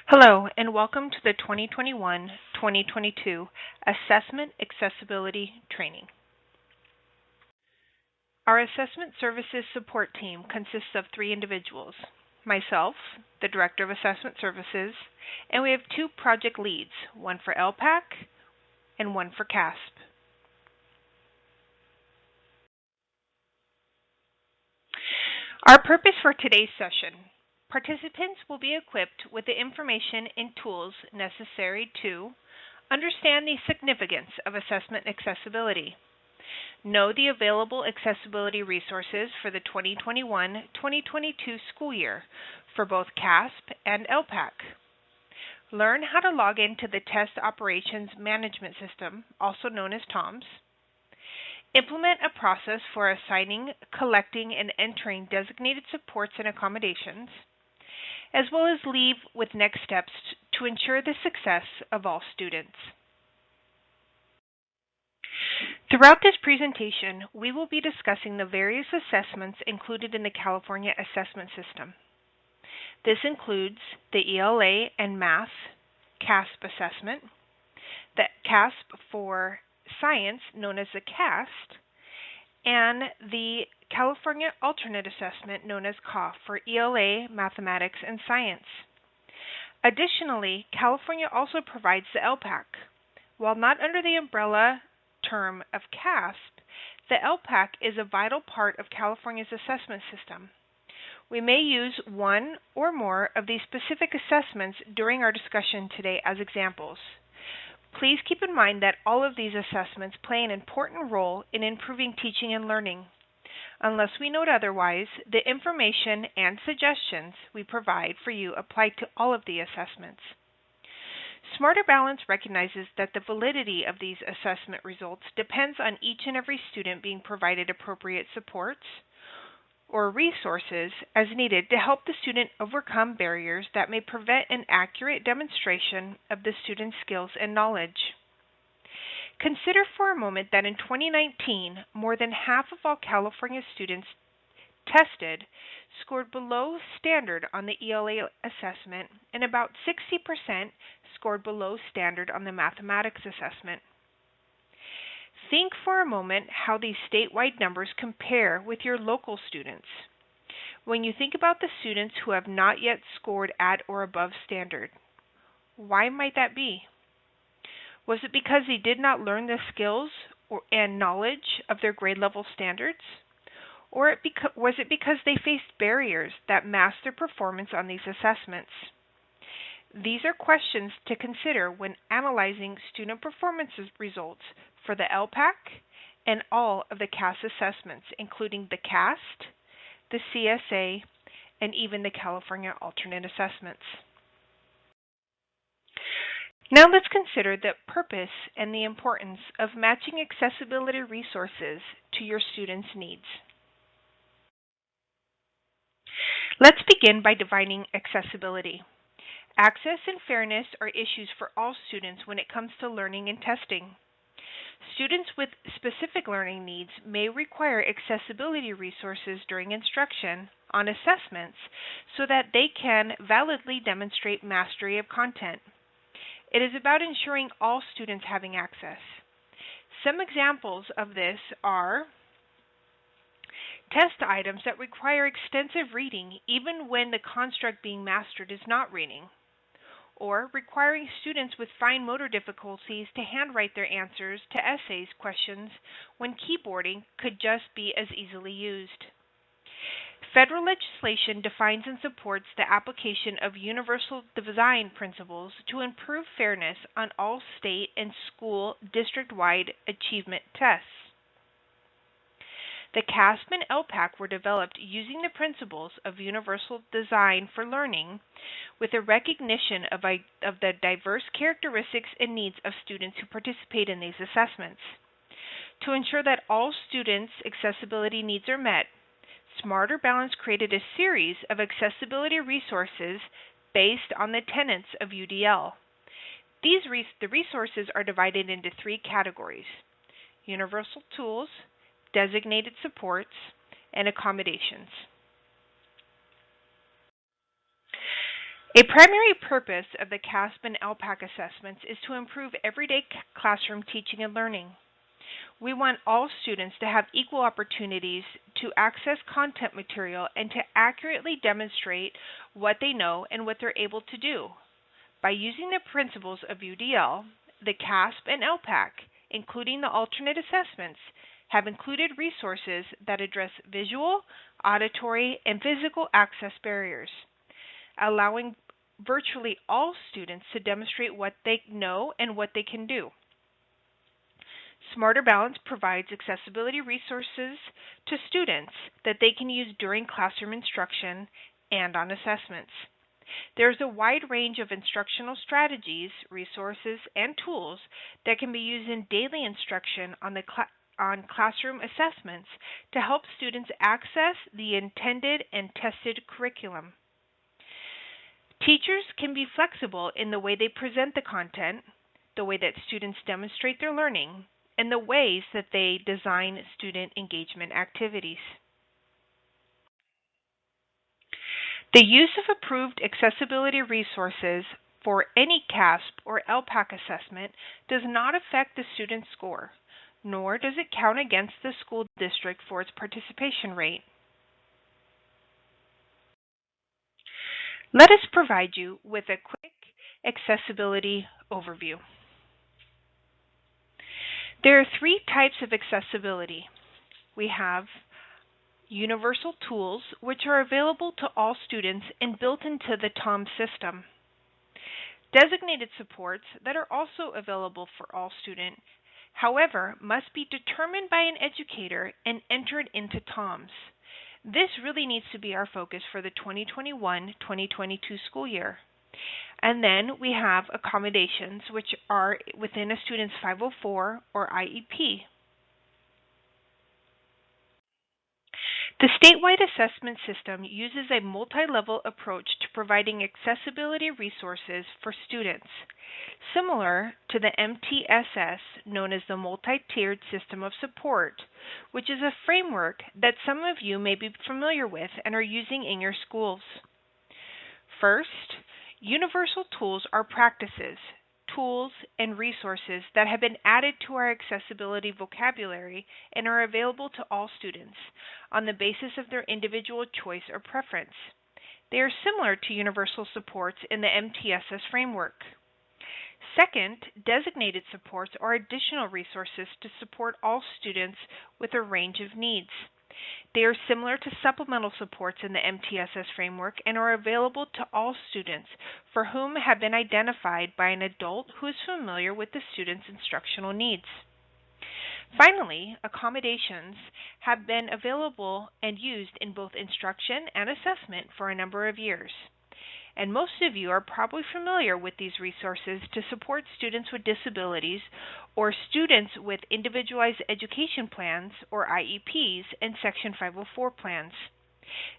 Hello, and welcome to the 2021-2022 Assessment Accessibility Training. Our Assessment Services support team consists of 3 individuals: myself, the Director of Assessment Services, and we have 2 project leads, one for ELPAC and one for CAASPP. Our purpose for today's session: participants will be equipped with the information and tools necessary to understand the significance of assessment accessibility, know the available accessibility resources for the 2021-2022 school year for both CAASPP and ELPAC, learn how to log into the Test Operations Management System, also known as TOMS, implement a process for assigning, collecting, and entering designated supports and accommodations, as well as leave with next steps to ensure the success of all students. Throughout this presentation, we will be discussing the various assessments included in the California Assessment System. This includes the ELA and Math CAASPP assessment, the CAASPP for Science, known as the CAST, and the California Alternate Assessment, known as CAAF, for ELA, Mathematics, and Science. Additionally, California also provides the ELPAC. While not under the umbrella term of CASPP, the ELPAC is a vital part of California's assessment system. We may use one or more of these specific assessments during our discussion today as examples. Please keep in mind that all of these assessments play an important role in improving teaching and learning. Unless we note otherwise, the information and suggestions we provide for you apply to all of the assessments. Smarter Balance recognizes that the validity of these assessment results depends on each and every student being provided appropriate supports or resources as needed to help the student overcome barriers that may prevent an accurate demonstration of the student's skills and knowledge. Consider for a moment that in 2019, more than half of all California students tested scored below standard on the ELA assessment, and about 60% scored below standard on the mathematics assessment. Think for a moment how these statewide numbers compare with your local students. When you think about the students who have not yet scored at or above standard, why might that be? Was it because they did not learn the skills and knowledge of their grade level standards? Or was it because they faced barriers that masked their performance on these assessments? These are questions to consider when analyzing student performance results for the ELPAC and all of the CAS assessments, including the CAST, the CSA, and even the California Alternate Assessments. Now let's consider the purpose and the importance of matching accessibility resources to your students' needs. Let's begin by defining accessibility. Access and fairness are issues for all students when it comes to learning and testing. Students with specific learning needs may require accessibility resources during instruction on assessments so that they can validly demonstrate mastery of content. It is about ensuring all students having access. Some examples of this are test items that require extensive reading even when the construct being mastered is not reading, or requiring students with fine motor difficulties to handwrite their answers to essays questions when keyboarding could just be as easily used. Federal legislation defines and supports the application of universal design principles to improve fairness on all state and school district-wide achievement tests. The CAASPP and ELPAC were developed using the principles of universal design for learning with a recognition of the diverse characteristics and needs of students who participate in these assessments. To ensure that all students' accessibility needs are met, Smarter Balance created a series of accessibility resources based on the tenets of UDL. The resources are divided into 3 categories: universal tools, designated supports, and accommodations. A primary purpose of the CAASPP and ELPAC assessments is to improve everyday classroom teaching and learning. We want all students to have equal opportunities to access content material and to accurately demonstrate what they know and what they're able to do. By using the principles of UDL, the CAASPP and ELPAC, including the alternate assessments, have included resources that address visual, auditory, and physical access barriers, allowing virtually all students to demonstrate what they know and what they can do. Smarter Balance provides accessibility resources to students that they can use during classroom instruction and on assessments. There's a wide range of instructional strategies, resources, and tools that can be used in daily instruction on classroom assessments to help students access the intended and tested curriculum. Teachers can be flexible in the way they present the content, the way that students demonstrate their learning, and the ways that they design student engagement activities. The use of approved accessibility resources for any CAASPP or ELPAC assessment does not affect the student's score, nor does it count against the school district for its participation rate. Let us provide you with a quick accessibility overview. There are three types of accessibility. We have universal tools, which are available to all students and built into the TOM system. Designated supports that are also available for all students, however, must be determined by an educator and entered into TOMS. This really needs to be our focus for the 2021-2022 school year. And then we have accommodations, which are within a student's 504 or IEP. The statewide assessment system uses a multi-level approach to providing accessibility resources for students, similar to the MTSS, known as the Multi-Tiered System of Support, which is a framework that some of you may be familiar with and are using in your schools. First, universal tools are practices, tools, and resources that have been added to our accessibility vocabulary and are available to all students on the basis of their individual choice or preference. They are similar to universal supports in the MTSS framework. Second, designated supports are additional resources to support all students with a range of needs. They are similar to supplemental supports in the MTSS framework and are available to all students for whom have been identified by an adult who is familiar with the student's instructional needs. Finally, accommodations have been available and used in both instruction and assessment for a number of years. And most of you are probably familiar with these resources to support students with disabilities or students with individualized education plans or IEPs and Section 504 plans.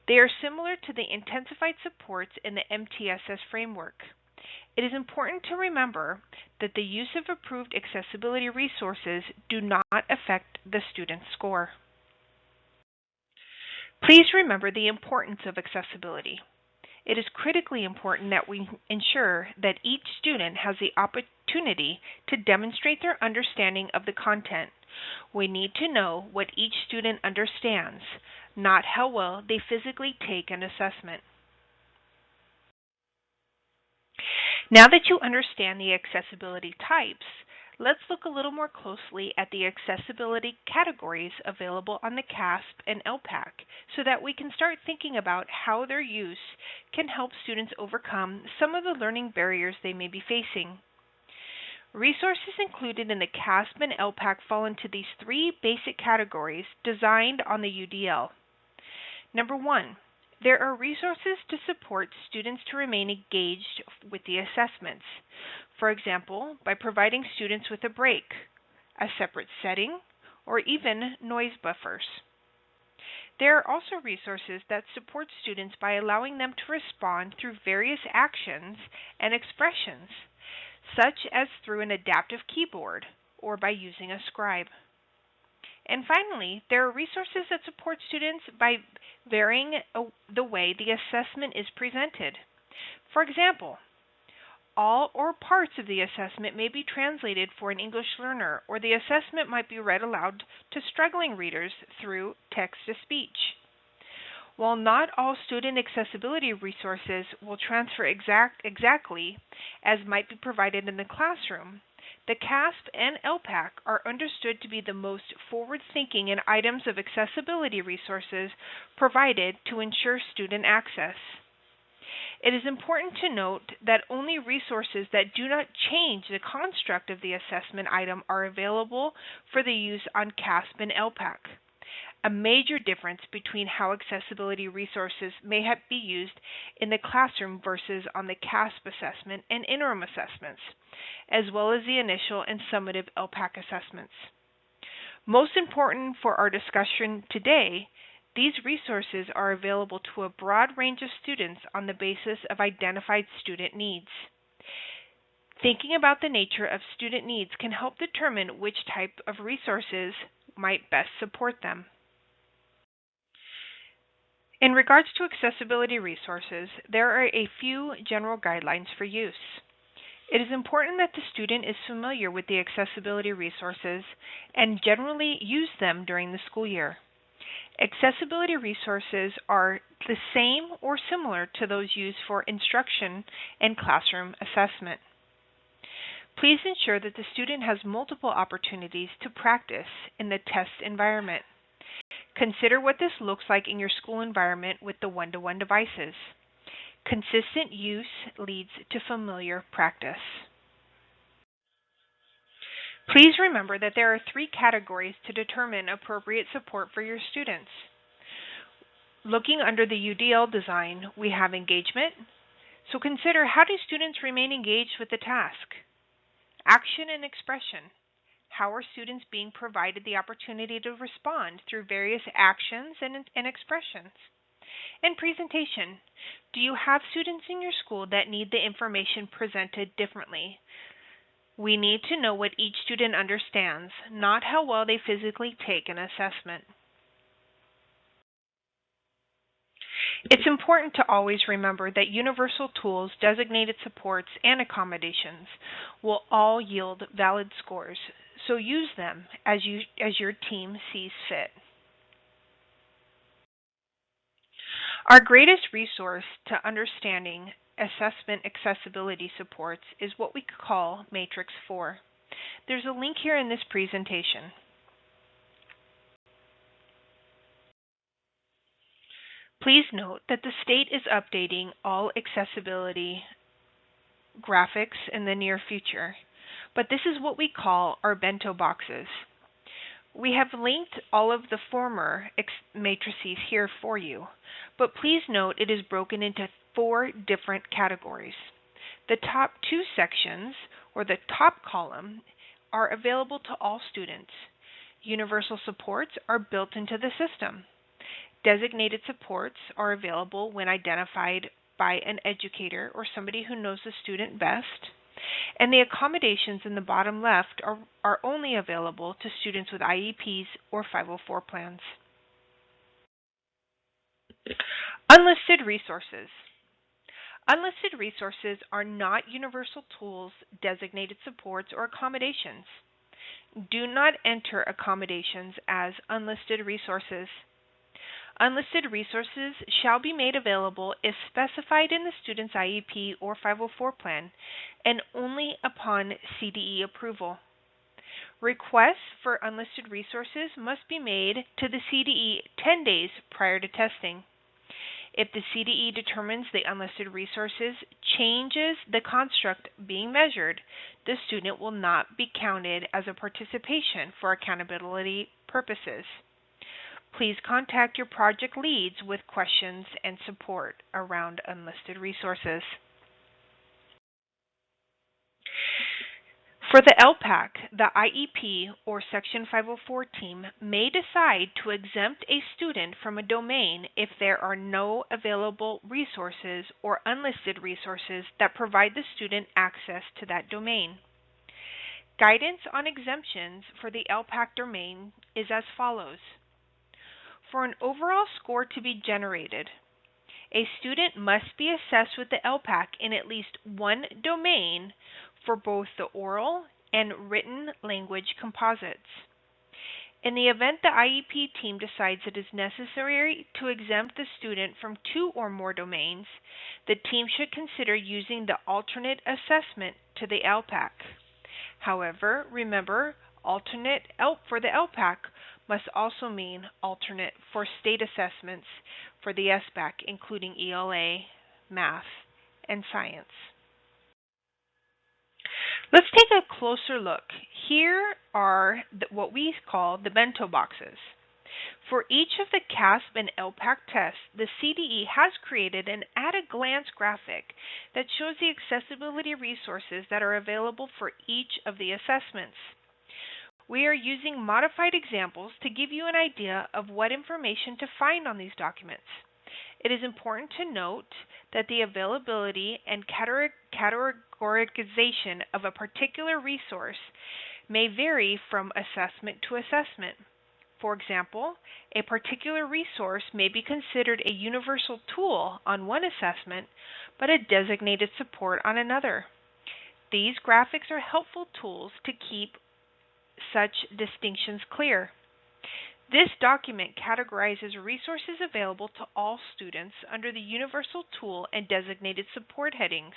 They are similar to the intensified supports in the MTSS framework. It is important to remember that the use of approved accessibility resources do not affect the student's score. Please remember the importance of accessibility. It is critically important that we ensure that each student has the opportunity to demonstrate their understanding of the content. We need to know what each student understands, not how well they physically take an assessment. Now that you understand the accessibility types, let's look a little more closely at the accessibility categories available on the CAASPP and ELPAC so that we can start thinking about how their use can help students overcome some of the learning barriers they may be facing. Resources included in the CAASPP and ELPAC fall into these three basic categories designed on the UDL. Number one, there are resources to support students to remain engaged with the assessments. For example, by providing students with a break, a separate setting, or even noise buffers. There are also resources that support students by allowing them to respond through various actions and expressions, such as through an adaptive keyboard or by using a scribe. And finally, there are resources that support students by varying the way the assessment is presented. For example, all or parts of the assessment may be translated for an English learner, or the assessment might be read aloud to struggling readers through text-to-speech. While not all student accessibility resources will transfer exactly as might be provided in the classroom, the CAASPP and ELPAC are understood to be the most forward-thinking in items of accessibility resources provided to ensure student access. It is important to note that only resources that do not change the construct of the assessment item are available for the use on CAASPP and ELPAC. A major difference between how accessibility resources may be used in the classroom versus on the CAASPP assessment and interim assessments, as well as the initial and summative ELPAC assessments. Most important for our discussion today, these resources are available to a broad range of students on the basis of identified student needs. Thinking about the nature of student needs can help determine which type of resources might best support them. In regards to accessibility resources, there are a few general guidelines for use. It is important that the student is familiar with the accessibility resources and generally use them during the school year. Accessibility resources are the same or similar to those used for instruction and classroom assessment. Please ensure that the student has multiple opportunities to practice in the test environment. Consider what this looks like in your school environment with the one-to-one devices. Consistent use leads to familiar practice. Please remember that there are 3 categories to determine appropriate support for your students. Looking under the UDL design, we have engagement. So consider, how do students remain engaged with the task? Action and expression. How are students being provided the opportunity to respond through various actions and expressions? And presentation. Do you have students in your school that need the information presented differently? We need to know what each student understands, not how well they physically take an assessment. It's important to always remember that universal tools, designated supports, and accommodations will all yield valid scores, so use them as your team sees fit. Our greatest resource to understanding assessment accessibility supports is what we call Matrix 4. There's a link here in this presentation. Please note that the state is updating all accessibility graphics in the near future, but this is what we call our bento boxes. We have linked all of the former matrices here for you, but please note it is broken into 4 different categories. The top 2 sections, or the top column, are available to all students. Universal supports are built into the system. Designated supports are available when identified by an educator or somebody who knows the student best. And the accommodations in the bottom left are only available to students with IEPs or 504 plans. Unlisted resources. Unlisted resources are not universal tools, designated supports, or accommodations. Do not enter accommodations as unlisted resources. Unlisted resources shall be made available if specified in the student's IEP or 504 plan, and only upon CDE approval. Requests for unlisted resources must be made to the CDE 10 days prior to testing. If the CDE determines the unlisted resources changes the construct being measured, the student will not be counted as a participation for accountability purposes. Please contact your project leads with questions and support around unlisted resources. For the ELPAC, the IEP or Section 504 team may decide to exempt a student from a domain if there are no available resources or unlisted resources that provide the student access to that domain. Guidance on exemptions for the ELPAC domain is as follows. For an overall score to be generated, A student must be assessed with the ELPAC in at least one domain for both the oral and written language composites. In the event the IEP team decides it is necessary to exempt the student from two or more domains, the team should consider using the alternate assessment to the ELPAC. However, remember, alternate for the ELPAC must also mean alternate for state assessments for the SBAC, including ELA, math, and science. Let's take a closer look. Here are what we call the bento boxes. For each of the CAASPP and ELPAC tests, the CDE has created an at-a-glance graphic that shows the accessibility resources that are available for each of the assessments. We are using modified examples to give you an idea of what information to find on these documents. It is important to note that the availability and categorization of a particular resource may vary from assessment to assessment. For example, a particular resource may be considered a universal tool on one assessment, but a designated support on another. These graphics are helpful tools to keep such distinctions clear. This document categorizes resources available to all students under the Universal Tool and Designated Support headings,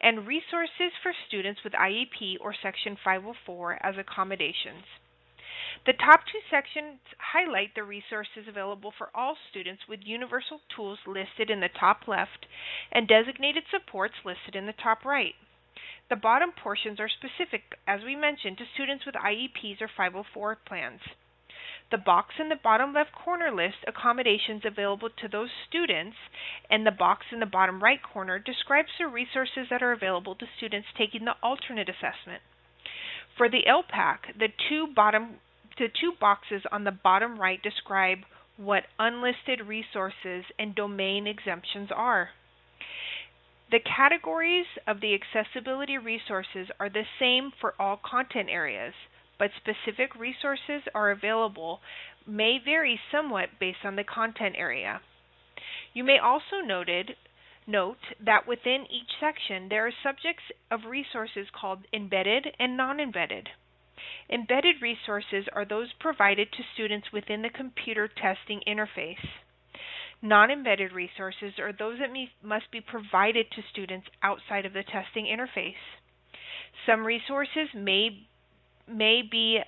and resources for students with IEP or Section 504 as accommodations. The top two sections highlight the resources available for all students with universal tools listed in the top left and designated supports listed in the top right. The bottom portions are specific, as we mentioned, to students with IEPs or 504 plans. The box in the bottom left corner lists accommodations available to those students, and the box in the bottom right corner describes the resources that are available to students taking the alternate assessment. For the ELPAC, the two boxes on the bottom right describe what unlisted resources and domain exemptions are. The categories of the accessibility resources are the same for all content areas, but specific resources are available may vary somewhat based on the content area. You may also note that within each section there are subjects of resources called embedded and non-embedded. Embedded resources are those provided to students within the computer testing interface. Non-embedded resources are those that must be provided to students outside of the testing interface. Some resources may be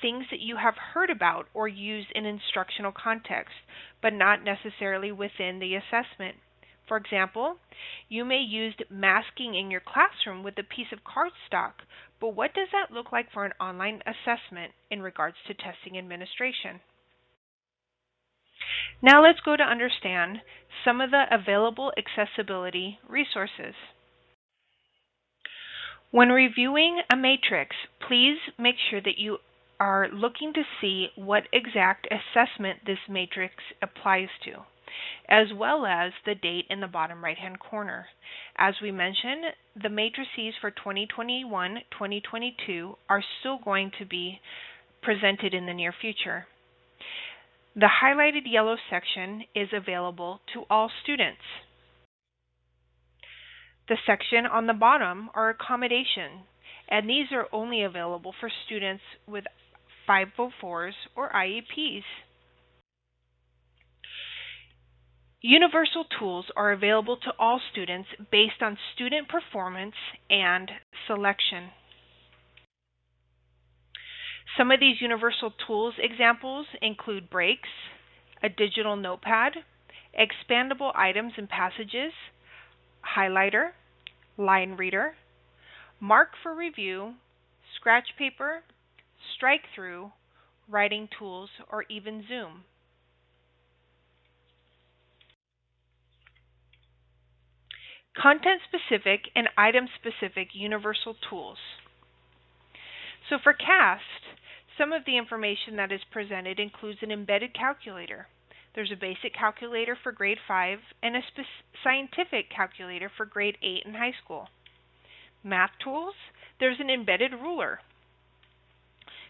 things that you have heard about or used in instructional context, but not necessarily within the assessment. For example, you may use masking in your classroom with a piece of cardstock, but what does that look like for an online assessment in regards to testing administration? Now let's go to understand some of the available accessibility resources. When reviewing a matrix, please make sure that you are looking to see what exact assessment this matrix applies to, as well as the date in the bottom right-hand corner. As we mentioned, the matrices for 2021-2022 are still going to be presented in the near future. The highlighted yellow section is available to all students. The section on the bottom are accommodation, and these are only available for students with 504s or IEPs. Universal tools are available to all students based on student performance and selection. Some of these universal tools examples include breaks, a digital notepad, expandable items and passages, highlighter, line reader, mark for review, scratch paper, strike through, writing tools, or even Zoom. Content-specific and item-specific universal tools. So for CAST, some of the information that is presented includes an embedded calculator. There's a basic calculator for grade 5 and a scientific calculator for grade 8 in high school. Math tools, there's an embedded ruler.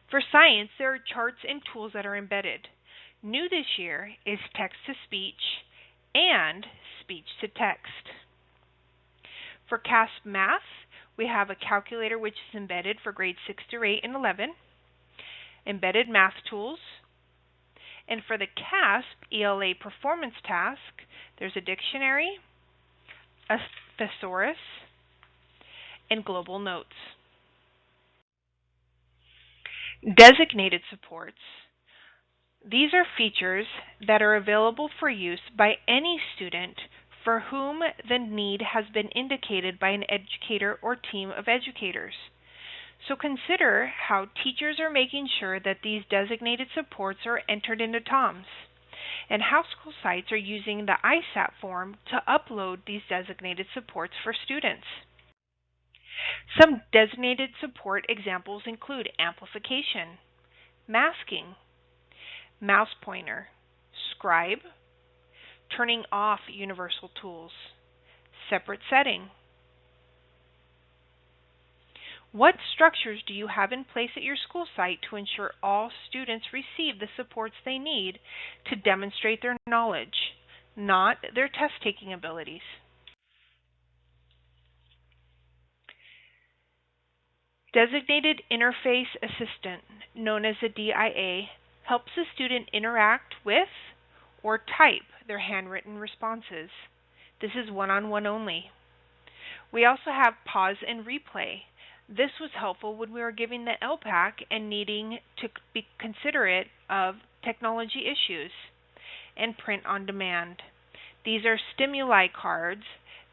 For science, there are charts and tools that are embedded. New this year is text-to-speech and speech to text. For CAASPP Math, we have a calculator which is embedded for grades 6 through 8 and 11, embedded math tools, and for the CAASPP ELA performance task, there's a dictionary, a thesaurus, and global notes. Designated supports. These are features that are available for use by any student for whom the need has been indicated by an educator or team of educators. So consider how teachers are making sure that these designated supports are entered into TOMS, and how school sites are using the ISAP form to upload these designated supports for students. Some designated support examples include amplification, masking, mouse pointer, scribe, turning off universal tools, separate setting. What structures do you have in place at your school site to ensure all students receive the supports they need to demonstrate their knowledge, not their test-taking abilities? Designated Interface Assistant, known as a DIA, helps the student interact with or type their handwritten responses. This is one-on-one only. We also have pause and replay. This was helpful when we were giving the ELPAC and needing to be considerate of technology issues. And print on demand. These are stimuli cards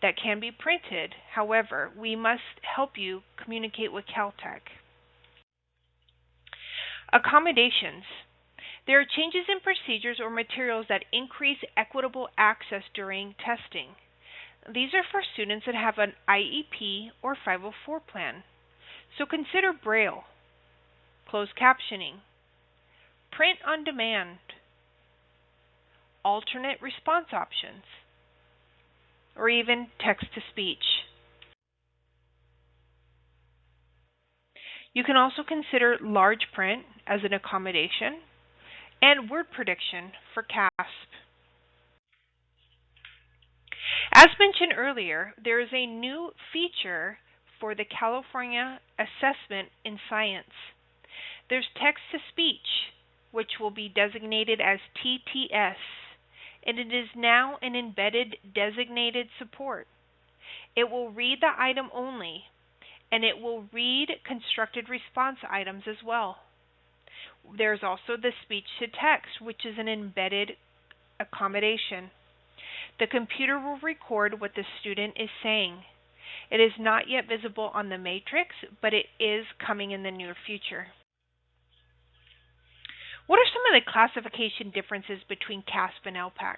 that can be printed. However, we must help you communicate with Caltech. Accommodations. There are changes in procedures or materials that increase equitable access during testing. These are for students that have an IEP or 504 plan. So consider Braille, closed captioning, print on demand, alternate response options, or even text-to-speech. You can also consider large print as an accommodation and word prediction for CAASPP. As mentioned earlier, there is a new feature for the California Assessment in Science. There's text-to-speech, which will be designated as TTS, and it is now an embedded designated support. It will read the item only, and it will read constructed response items as well. There's also the speech-to-text, which is an embedded accommodation. The computer will record what the student is saying. It is not yet visible on the matrix, but it is coming in the near future. What are some of the classification differences between CAASPP and ELPAC?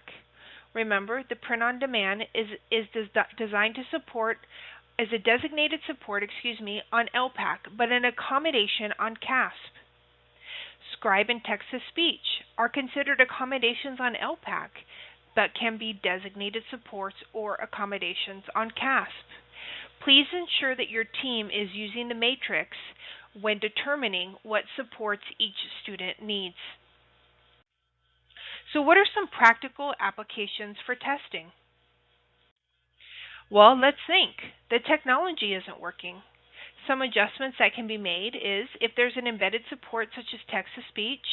Remember, the print on demand is designed to support as a designated support, on ELPAC, but an accommodation on CAASPP. Scribe and text-to-speech are considered accommodations on ELPAC, but can be designated supports or accommodations on CAASPP. Please ensure that your team is using the matrix when determining what supports each student needs. So what are some practical applications for testing? Well, let's think. The technology isn't working. Some adjustments that can be made is if there's an embedded support such as text-to-speech,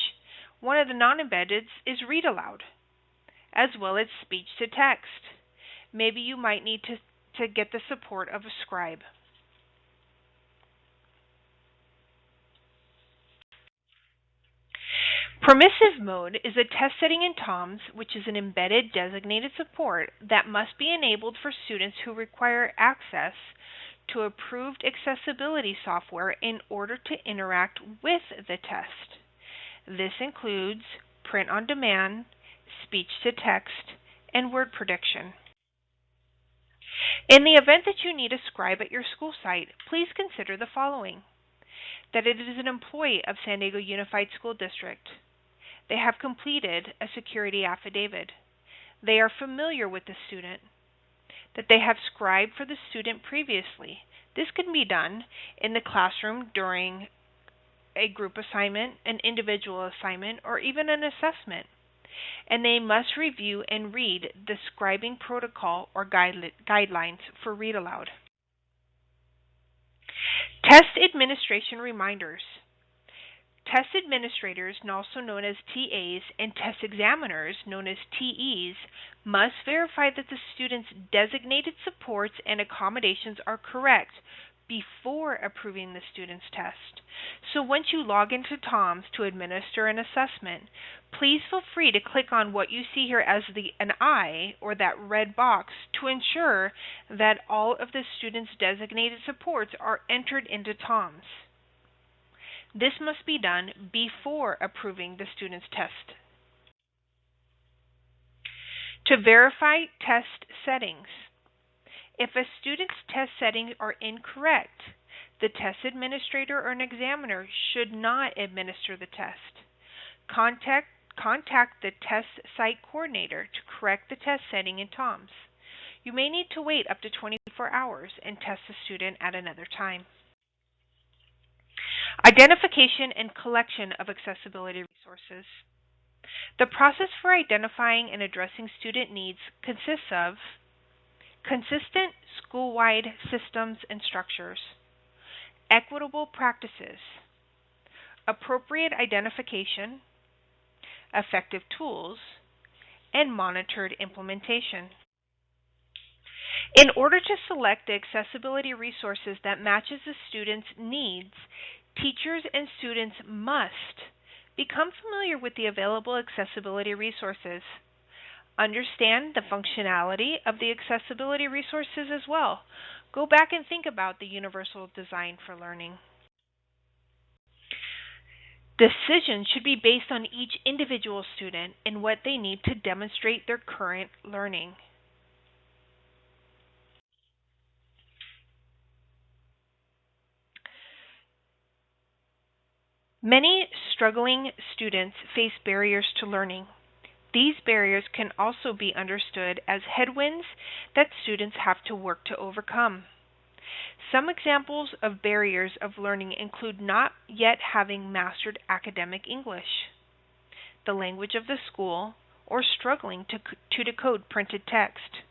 one of the non-embeddeds is read aloud, as well as speech-to-text. Maybe you might need to get the support of a scribe. Permissive mode is a test setting in TOMS, which is an embedded designated support that must be enabled for students who require access to approved accessibility software in order to interact with the test. This includes print on demand, speech-to-text, and word prediction. In the event that you need a scribe at your school site, please consider the following: that it is an employee of San Diego Unified School District. They have completed a security affidavit. They are familiar with the student. That they have scribed for the student previously. This can be done in the classroom during a group assignment, an individual assignment, or even an assessment. and they must review and read the scribing protocol or guidelines for read aloud. Test administration reminders. Test administrators, also known as TAs, and test examiners, known as TEs, must verify that the student's designated supports and accommodations are correct before approving the student's test. So once you log into TOMS to administer an assessment, please feel free to click on what you see here as an eye, or that red box, to ensure that all of the student's designated supports are entered into TOMS. This must be done before approving the student's test. To verify test settings. If a student's test settings are incorrect, the test administrator or an examiner should not administer the test. Contact the test site coordinator to correct the test setting in TOMS. You may need to wait up to 24 hours and test the student at another time. Identification and collection of accessibility resources. The process for identifying and addressing student needs consists of consistent school-wide systems and structures, equitable practices, appropriate identification, effective tools, and monitored implementation. In order to select the accessibility resources that matches the student's needs, teachers and students must become familiar with the available accessibility resources, understand the functionality of the accessibility resources as well. Go back and think about the universal design for learning. Decisions should be based on each individual student and what they need to demonstrate their current learning. Many struggling students face barriers to learning. These barriers can also be understood as headwinds that students have to work to overcome. Some examples of barriers of learning include not yet having mastered academic English, the language of the school, or struggling to decode printed text.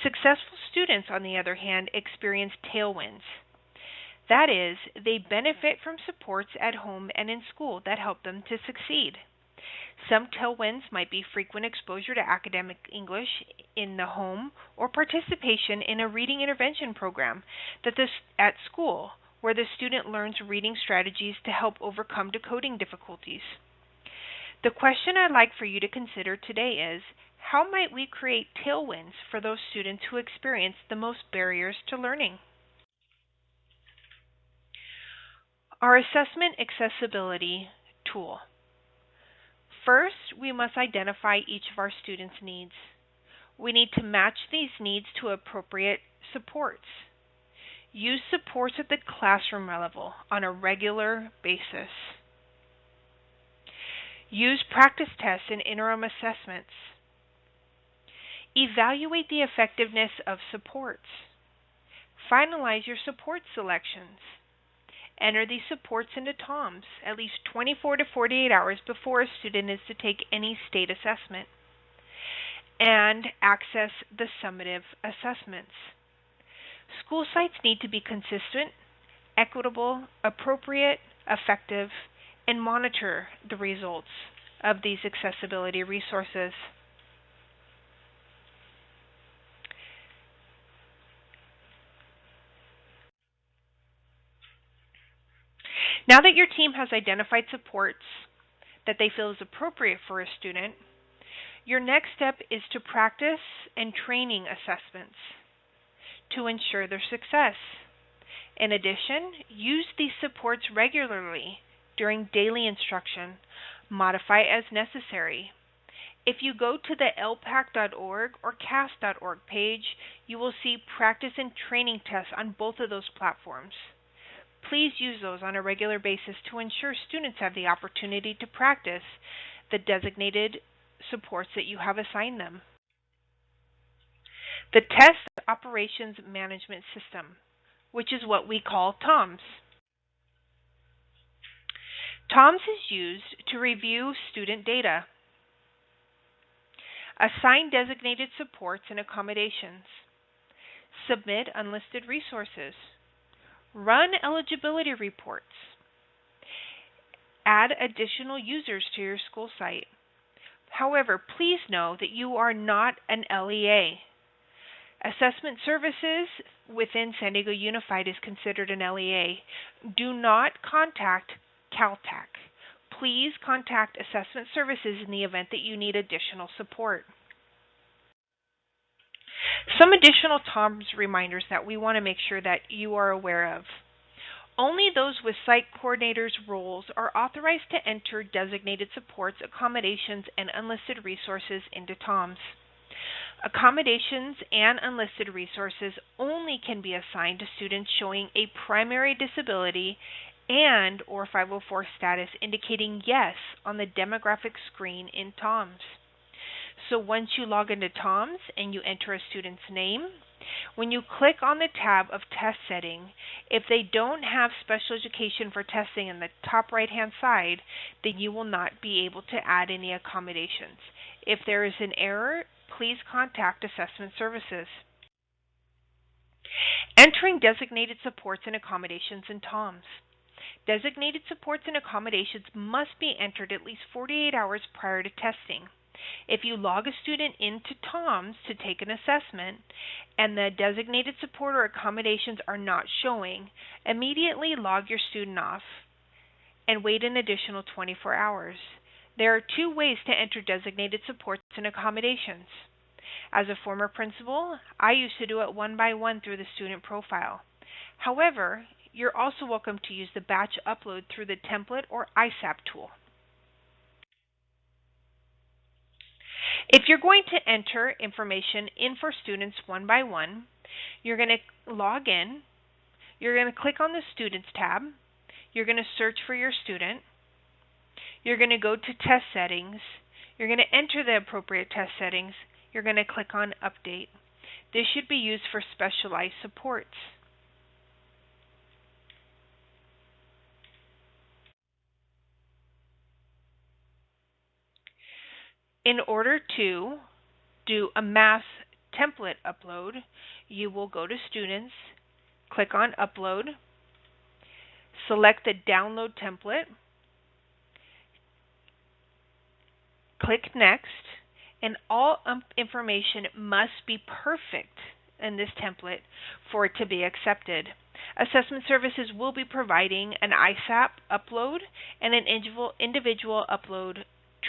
Successful students, on the other hand, experience tailwinds. That is, they benefit from supports at home and in school that help them to succeed. Some tailwinds might be frequent exposure to academic English in the home, or participation in a reading intervention program at school, where the student learns reading strategies to help overcome decoding difficulties. The question I'd like for you to consider today is, how might we create tailwinds for those students who experience the most barriers to learning? Our assessment accessibility tool. First, we must identify each of our students' needs. We need to match these needs to appropriate supports. Use supports at the classroom level on a regular basis. Use practice tests and interim assessments. Evaluate the effectiveness of supports. Finalize your support selections. Enter these supports into TOMS at least 24 to 48 hours before a student is to take any state assessment. And access the summative assessments. School sites need to be consistent, equitable, appropriate, effective, and monitor the results of these accessibility resources. Now that your team has identified supports that they feel is appropriate for a student, your next step is to practice and training assessments to ensure their success. In addition, use these supports regularly during daily instruction. Modify as necessary. If you go to the ELPAC.org or CAASPP.org page, you will see practice and training tests on both of those platforms. Please use those on a regular basis to ensure students have the opportunity to practice the designated supports that you have assigned them. The Test Operations Management System, which is what we call TOMS. TOMS is used to review student data. Assign designated supports and accommodations. Submit unlisted resources. Run eligibility reports. Add additional users to your school site. However, please know that you are not an LEA. Assessment Services within San Diego Unified is considered an LEA. Do not contact Caltech. Please contact Assessment Services in the event that you need additional support. Some additional TOMS reminders that we want to make sure that you are aware of. Only those with site coordinators roles are authorized to enter designated supports, accommodations, and unlisted resources into TOMS. Accommodations and unlisted resources only can be assigned to students showing a primary disability and or 504 status indicating yes on the demographic screen in TOMS. So once you log into TOMS and you enter a student's name, when you click on the tab of test setting, if they don't have special education for testing in the top right hand side, then you will not be able to add any accommodations. If there is an error, please contact Assessment Services. Entering designated supports and accommodations in TOMS. Designated supports and accommodations must be entered at least 48 hours prior to testing. If you log a student into TOMS to take an assessment and the designated support or accommodations are not showing, immediately log your student off and wait an additional 24 hours. There are two ways to enter designated supports and accommodations. As a former principal, I used to do it one by one through the student profile. However, you're also welcome to use the batch upload through the template or CAASPP tool. If you're going to enter information in for students one by one, you're going to log in, you're going to click on the Students tab, you're going to search for your student, you're going to go to Test Settings, you're going to enter the appropriate test settings, you're going to click on Update. This should be used for specialized supports. In order to do a mass template upload, you will go to Students, click on Upload, select the Download Template, click Next, and all information must be perfect in this template for it to be accepted. Assessment Services will be providing an CAASPP upload and an individual upload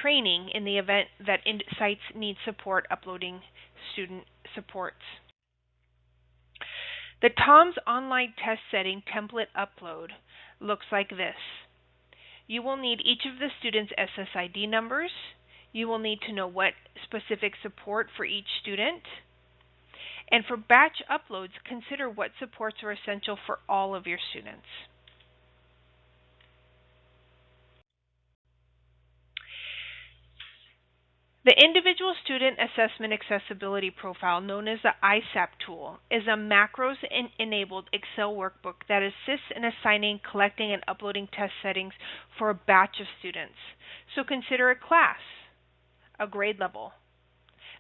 training in the event that sites need support uploading student supports. The TOMS online test setting template upload looks like this. You will need each of the students' SSID numbers. You will need to know what specific support for each student. And for batch uploads, consider what supports are essential for all of your students. The Individual Student Assessment Accessibility Profile, known as the CAASPP tool, is a macros-enabled Excel workbook that assists in assigning, collecting, and uploading test settings for a batch of students. So consider a class, a grade level.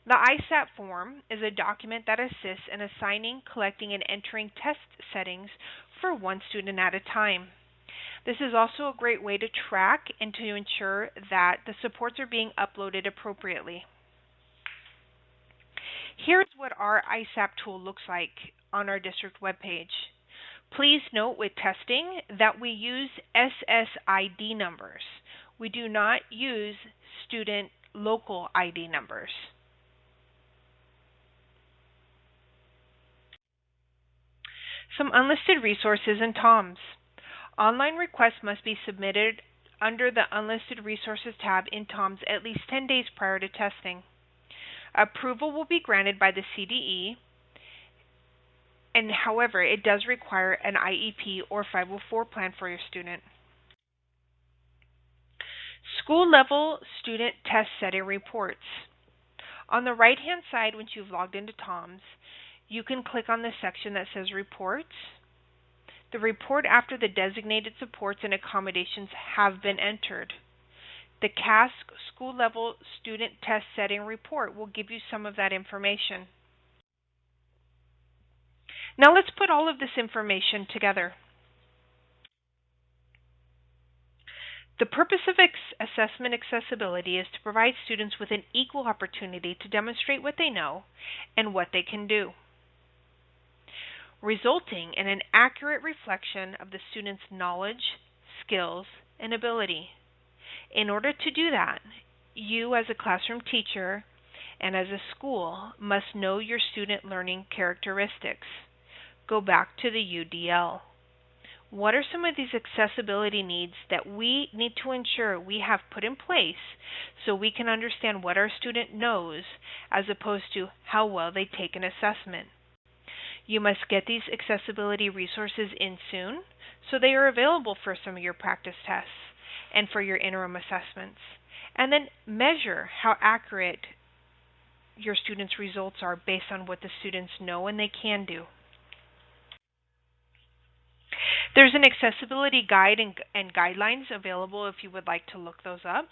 The CAASPP form is a document that assists in assigning, collecting, and entering test settings for one student at a time. This is also a great way to track and to ensure that the supports are being uploaded appropriately. Here's what our CAASPP tool looks like on our district webpage. Please note with testing that we use SSID numbers. We do not use student local ID numbers. Some unlisted resources in TOMS. Online requests must be submitted under the Unlisted Resources tab in TOMS at least 10 days prior to testing. Approval will be granted by the CDE, and however, it does require an IEP or 504 plan for your student. School-level student test setting reports. On the right-hand side, once you've logged into TOMS, you can click on the section that says Reports. The report after the designated supports and accommodations have been entered. The CAASPP School Level Student Test Setting Report will give you some of that information. Now let's put all of this information together. The purpose of assessment accessibility is to provide students with an equal opportunity to demonstrate what they know and what they can do, resulting in an accurate reflection of the student's knowledge, skills, and ability. In order to do that, you as a classroom teacher and as a school must know your student learning characteristics. Go back to the UDL. What are some of these accessibility needs that we need to ensure we have put in place so we can understand what our student knows as opposed to how well they take an assessment? You must get these accessibility resources in soon so they are available for some of your practice tests and for your interim assessments. And then measure how accurate your students' results are based on what the students know and they can do. There's an accessibility guide and guidelines available if you would like to look those up.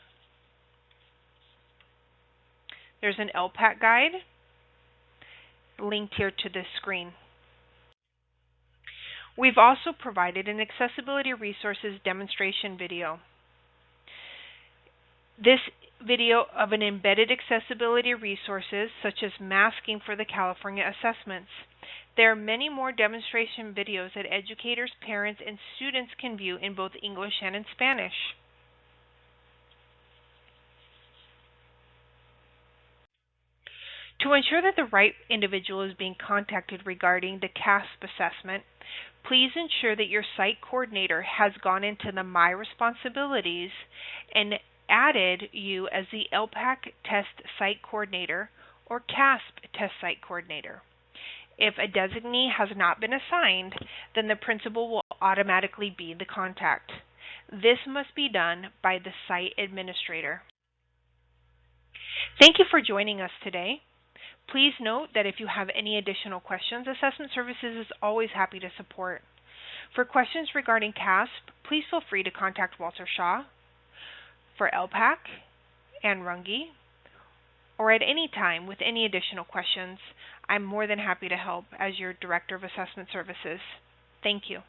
There's an ELPAC guide linked here to this screen. We've also provided an accessibility resources demonstration video. This video of an embedded accessibility resources such as masking for the California assessments. There are many more demonstration videos that educators, parents, and students can view in both English and in Spanish. To ensure that the right individual is being contacted regarding the CAASPP assessment, please ensure that your site coordinator has gone into the My Responsibilities and added you as the ELPAC Test Site Coordinator or CAASPP Test Site Coordinator. If a designee has not been assigned, then the principal will automatically be the contact. This must be done by the site administrator. Thank you for joining us today. Please note that if you have any additional questions, Assessment Services is always happy to support. For questions regarding CAASPP, please feel free to contact Walter Shaw. For ELPAC, Ann Runge, or at any time with any additional questions, I'm more than happy to help as your Director of Assessment Services. Thank you.